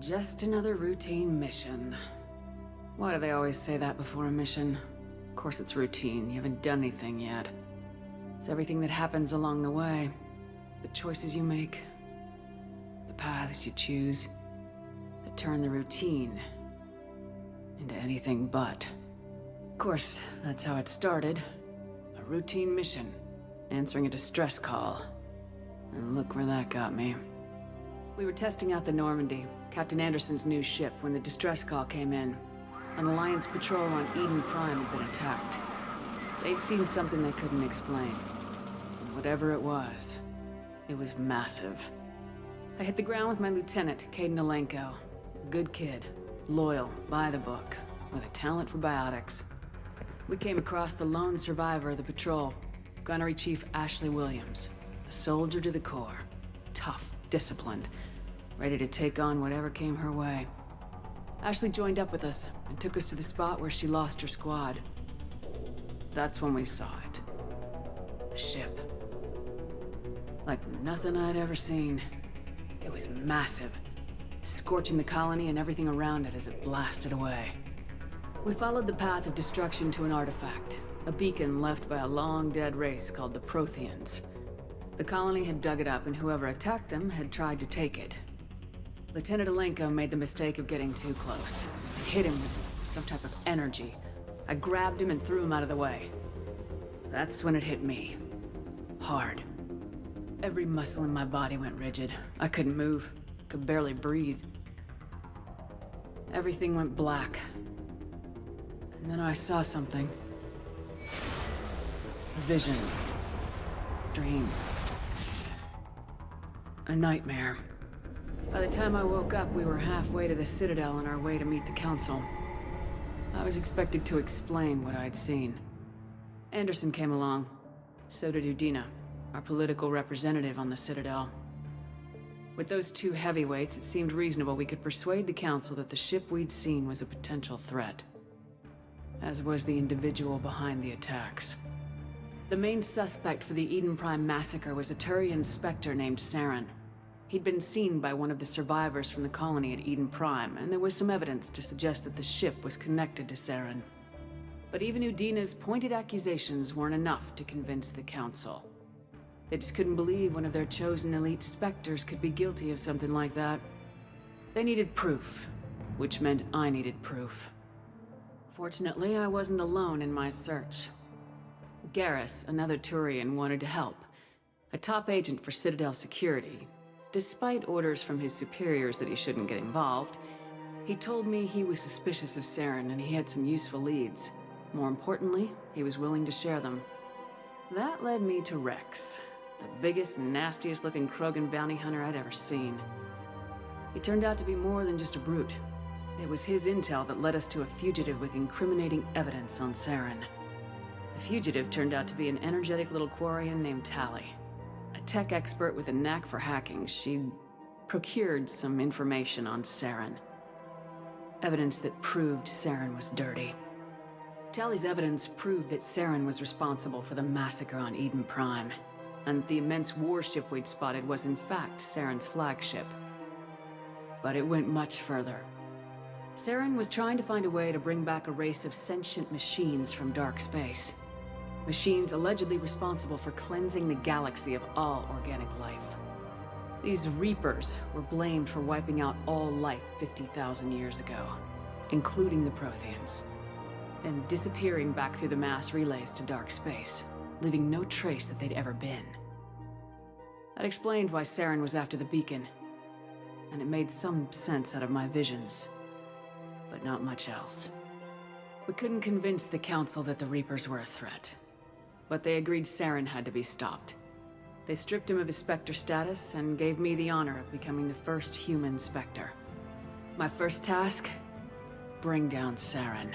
Just another routine mission. Why do they always say that before a mission? Of course it's routine, you haven't done anything yet. It's everything that happens along the way. The choices you make, the paths you choose, that turn the routine into anything but. Of course, that's how it started. A routine mission, answering a distress call. And look where that got me. We were testing out the Normandy, Captain Anderson's new ship, when the distress call came in. An Alliance patrol on Eden Prime had been attacked. They'd seen something they couldn't explain. And whatever it was massive. I hit the ground with my lieutenant, Caden Alenko. A good kid, loyal, by the book, with a talent for biotics. We came across the lone survivor of the patrol, Gunnery Chief Ashley Williams. A soldier to the core. Tough, disciplined, ready to take on whatever came her way. Ashley joined up with us and took us to the spot where she lost her squad. That's when we saw it. The ship. Like nothing I'd ever seen. It was massive, scorching the colony and everything around it as it blasted away. We followed the path of destruction to an artifact, a beacon left by a long-dead race called the Protheans. The colony had dug it up, and whoever attacked them had tried to take it. Lieutenant Alenko made the mistake of getting too close. I hit him with some type of energy. I grabbed him and threw him out of the way. That's when it hit me. Hard. Every muscle in my body went rigid. I couldn't move, could barely breathe. Everything went black. And then I saw something. A vision. Dream. A nightmare. By the time I woke up, we were halfway to the Citadel on our way to meet the Council. I was expected to explain what I'd seen. Anderson came along. So did Udina, our political representative on the Citadel. With those two heavyweights, it seemed reasonable we could persuade the Council that the ship we'd seen was a potential threat. As was the individual behind the attacks. The main suspect for the Eden Prime massacre was a Turian Spectre named Saren. He'd been seen by one of the survivors from the colony at Eden Prime, and there was some evidence to suggest that the ship was connected to Saren. But even Udina's pointed accusations weren't enough to convince the Council. They just couldn't believe one of their chosen elite Spectres could be guilty of something like that. They needed proof, which meant I needed proof. Fortunately, I wasn't alone in my search. Garrus, another Turian, wanted to help. A top agent for Citadel security. Despite orders from his superiors that he shouldn't get involved, he told me he was suspicious of Saren and he had some useful leads. More importantly, he was willing to share them. That led me to Rex, the biggest, nastiest looking Krogan bounty hunter I'd ever seen. He turned out to be more than just a brute. It was his intel that led us to a fugitive with incriminating evidence on Saren. The fugitive turned out to be an energetic little Quarian named Tali. A tech expert with a knack for hacking, she'd procured some information on Saren. Evidence that proved Saren was dirty. Tali's evidence proved that Saren was responsible for the massacre on Eden Prime, and the immense warship we'd spotted was in fact Saren's flagship. But it went much further. Saren was trying to find a way to bring back a race of sentient machines from dark space. Machines allegedly responsible for cleansing the galaxy of all organic life. These Reapers were blamed for wiping out all life 50,000 years ago, including the Protheans, then disappearing back through the mass relays to dark space, leaving no trace that they'd ever been. That explained why Saren was after the beacon, and it made some sense out of my visions, but not much else. We couldn't convince the Council that the Reapers were a threat. But they agreed Saren had to be stopped. They stripped him of his Spectre status and gave me the honor of becoming the first human Spectre. My first task? Bring down Saren.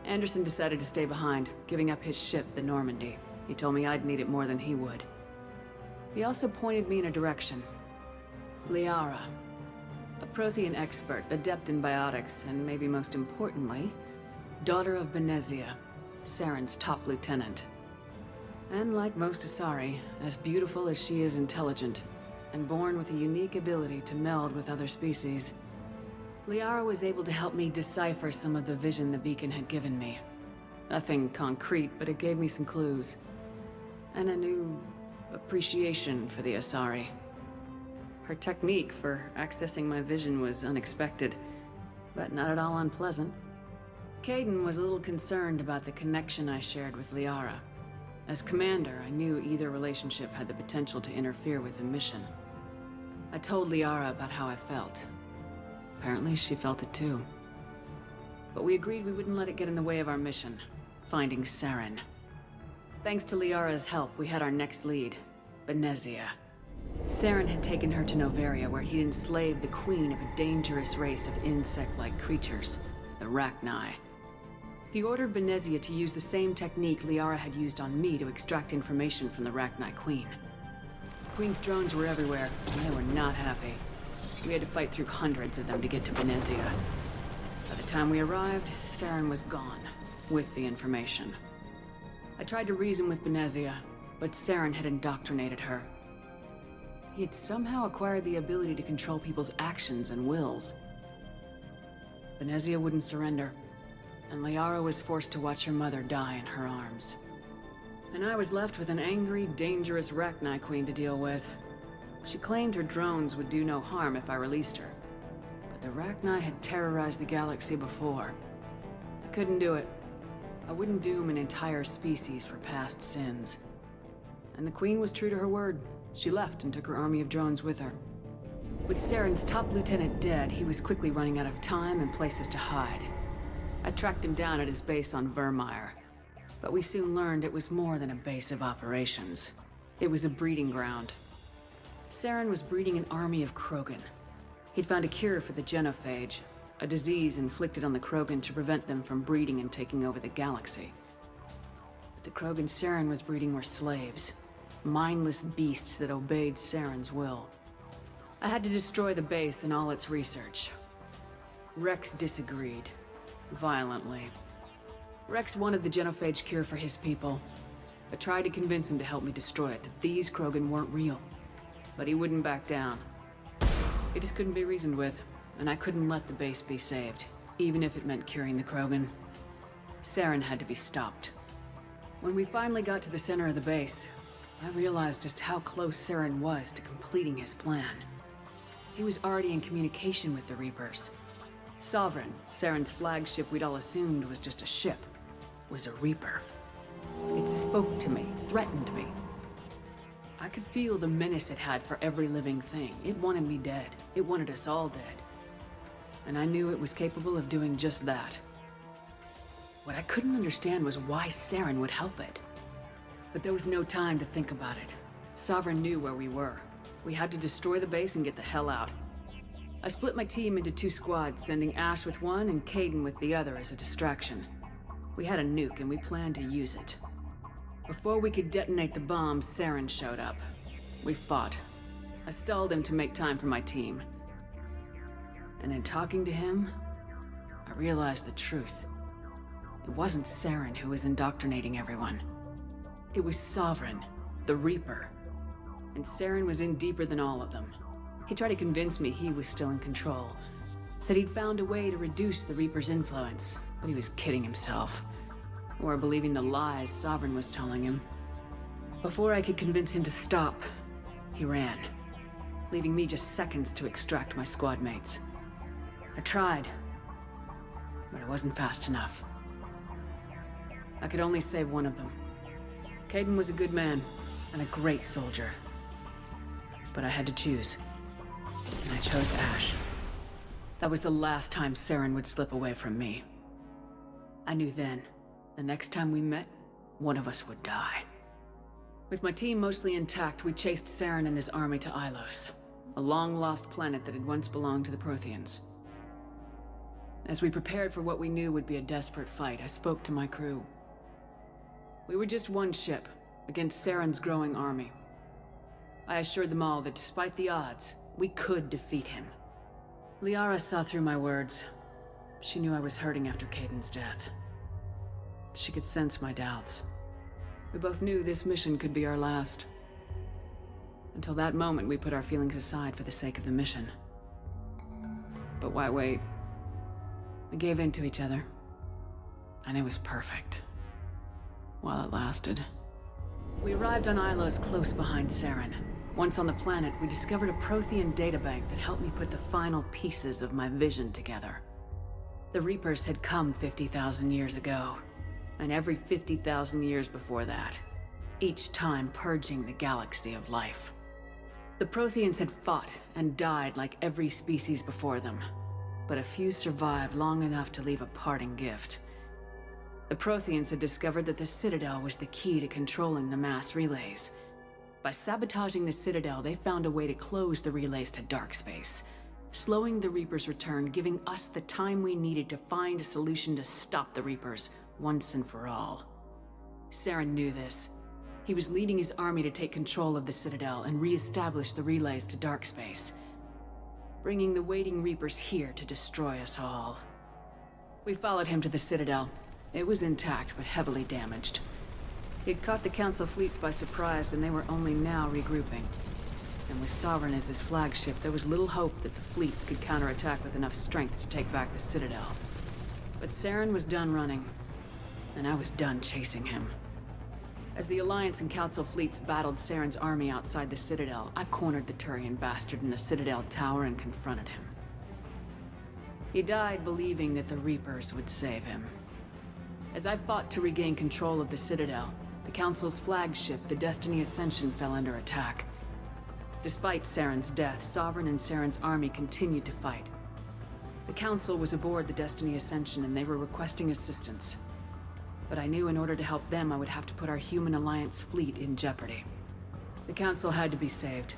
Anderson decided to stay behind, giving up his ship, the Normandy. He told me I'd need it more than he would. He also pointed me in a direction. Liara. A Prothean expert, adept in biotics, and maybe most importantly, daughter of Benezia, Saren's top lieutenant. And like most Asari, as beautiful as she is intelligent, and born with a unique ability to meld with other species, Liara was able to help me decipher some of the vision the beacon had given me. Nothing concrete, but it gave me some clues. And a new appreciation for the Asari. Her technique for accessing my vision was unexpected, but not at all unpleasant. Kaidan was a little concerned about the connection I shared with Liara. As commander, I knew either relationship had the potential to interfere with the mission. I told Liara about how I felt. Apparently, she felt it too. But we agreed we wouldn't let it get in the way of our mission, finding Saren. Thanks to Liara's help, we had our next lead, Benezia. Saren had taken her to Noveria, where he'd enslaved the queen of a dangerous race of insect-like creatures, the Rachni. He ordered Benezia to use the same technique Liara had used on me to extract information from the Rachni queen. The queen's drones were everywhere, and they were not happy. We had to fight through hundreds of them to get to Benezia. By the time we arrived, Saren was gone, with the information. I tried to reason with Benezia, but Saren had indoctrinated her. He had somehow acquired the ability to control people's actions and wills. Benezia wouldn't surrender, and Liara was forced to watch her mother die in her arms. And I was left with an angry, dangerous Rachni queen to deal with. She claimed her drones would do no harm if I released her. But the Rachni had terrorized the galaxy before. I couldn't do it. I wouldn't doom an entire species for past sins. And the Queen was true to her word. She left and took her army of drones with her. With Saren's top lieutenant dead, he was quickly running out of time and places to hide. I tracked him down at his base on Vermeer. But we soon learned it was more than a base of operations. It was a breeding ground. Saren was breeding an army of Krogan. He'd found a cure for the genophage, a disease inflicted on the Krogan to prevent them from breeding and taking over the galaxy. But the Krogan Saren was breeding were slaves, mindless beasts that obeyed Saren's will. I had to destroy the base and all its research. Rex disagreed, violently. Rex wanted the genophage cure for his people. I tried to convince him to help me destroy it, that these Krogan weren't real. But he wouldn't back down. He just couldn't be reasoned with, and I couldn't let the base be saved, even if it meant curing the Krogan. Saren had to be stopped. When we finally got to the center of the base, I realized just how close Saren was to completing his plan. He was already in communication with the Reapers. Sovereign, Saren's flagship we'd all assumed was just a ship, was a Reaper. It spoke to me, threatened me. I could feel the menace it had for every living thing. It wanted me dead. It wanted us all dead. And I knew it was capable of doing just that. What I couldn't understand was why Saren would help it. But there was no time to think about it. Sovereign knew where we were. We had to destroy the base and get the hell out. I split my team into 2 squads, sending Ash with one and Kaidan with the other as a distraction. We had a nuke and we planned to use it. Before we could detonate the bomb, Saren showed up. We fought. I stalled him to make time for my team. And in talking to him, I realized the truth. It wasn't Saren who was indoctrinating everyone. It was Sovereign, the Reaper. And Saren was in deeper than all of them. He tried to convince me he was still in control. Said he'd found a way to reduce the Reaper's influence, but he was kidding himself. Or believing the lies Sovereign was telling him. Before I could convince him to stop, he ran, leaving me just seconds to extract my squad mates. I tried, but I wasn't fast enough. I could only save one of them. Kaidan was a good man, and a great soldier. But I had to choose, and I chose Ash. That was the last time Saren would slip away from me. I knew then, the next time we met, one of us would die. With my team mostly intact, we chased Saren and his army to Ilos, a long-lost planet that had once belonged to the Protheans. As we prepared for what we knew would be a desperate fight, I spoke to my crew. We were just one ship, against Saren's growing army. I assured them all that despite the odds, we could defeat him. Liara saw through my words. She knew I was hurting after Kaidan's death. She could sense my doubts. We both knew this mission could be our last. Until that moment, we put our feelings aside for the sake of the mission. But why wait? We gave in to each other. And it was perfect. While it lasted. We arrived on Ilos close behind Saren. Once on the planet, we discovered a Prothean databank that helped me put the final pieces of my vision together. The Reapers had come 50,000 years ago, and every 50,000 years before that, each time purging the galaxy of life. The Protheans had fought and died like every species before them, but a few survived long enough to leave a parting gift. The Protheans had discovered that the Citadel was the key to controlling the mass relays. By sabotaging the Citadel, they found a way to close the relays to dark space, slowing the Reapers' return, giving us the time we needed to find a solution to stop the Reapers once and for all. Saren knew this. He was leading his army to take control of the Citadel and re-establish the relays to dark space, bringing the waiting Reapers here to destroy us all. We followed him to the Citadel. It was intact, but heavily damaged. He'd caught the Council fleets by surprise, and they were only now regrouping. And with Sovereign as his flagship, there was little hope that the fleets could counterattack with enough strength to take back the Citadel. But Saren was done running, and I was done chasing him. As the Alliance and Council fleets battled Saren's army outside the Citadel, I cornered the Turian bastard in the Citadel tower and confronted him. He died believing that the Reapers would save him. As I fought to regain control of the Citadel, the Council's flagship, the Destiny Ascension, fell under attack. Despite Saren's death, Sovereign and Saren's army continued to fight. The Council was aboard the Destiny Ascension and they were requesting assistance. But I knew in order to help them, I would have to put our human Alliance fleet in jeopardy. The Council had to be saved.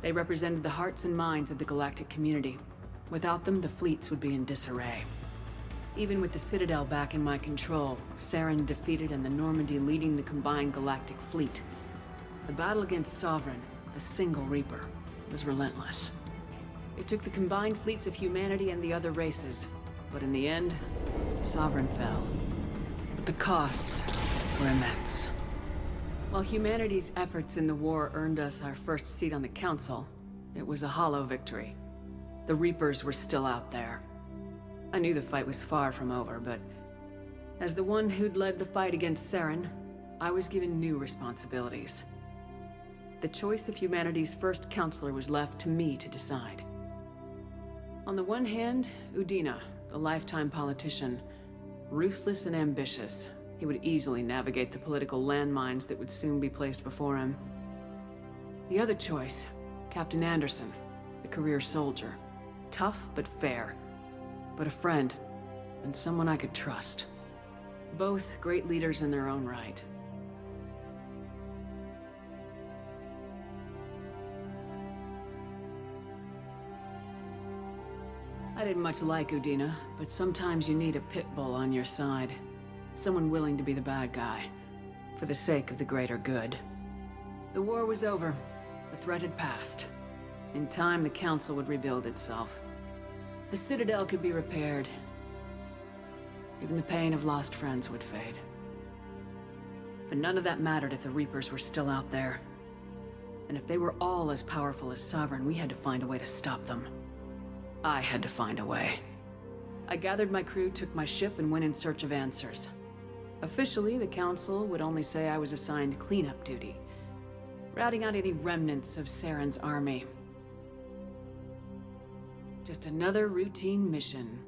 They represented the hearts and minds of the galactic community. Without them, the fleets would be in disarray. Even with the Citadel back in my control, Saren defeated and the Normandy leading the combined galactic fleet. The battle against Sovereign, a single Reaper, was relentless. It took the combined fleets of humanity and the other races, but in the end, Sovereign fell. But the costs were immense. While humanity's efforts in the war earned us our first seat on the Council, it was a hollow victory. The Reapers were still out there. I knew the fight was far from over, but as the one who'd led the fight against Saren, I was given new responsibilities. The choice of humanity's first counselor was left to me to decide. On the one hand, Udina, the lifetime politician, ruthless and ambitious. He would easily navigate the political landmines that would soon be placed before him. The other choice, Captain Anderson, the career soldier. Tough but fair. But a friend, and someone I could trust. Both great leaders in their own right. I didn't much like Udina, but sometimes you need a pit bull on your side. Someone willing to be the bad guy, for the sake of the greater good. The war was over. The threat had passed. In time, the Council would rebuild itself. The Citadel could be repaired. Even the pain of lost friends would fade. But none of that mattered if the Reapers were still out there. And if they were all as powerful as Sovereign, we had to find a way to stop them. I had to find a way. I gathered my crew, took my ship, and went in search of answers. Officially, the Council would only say I was assigned cleanup duty, routing out any remnants of Saren's army. Just another routine mission.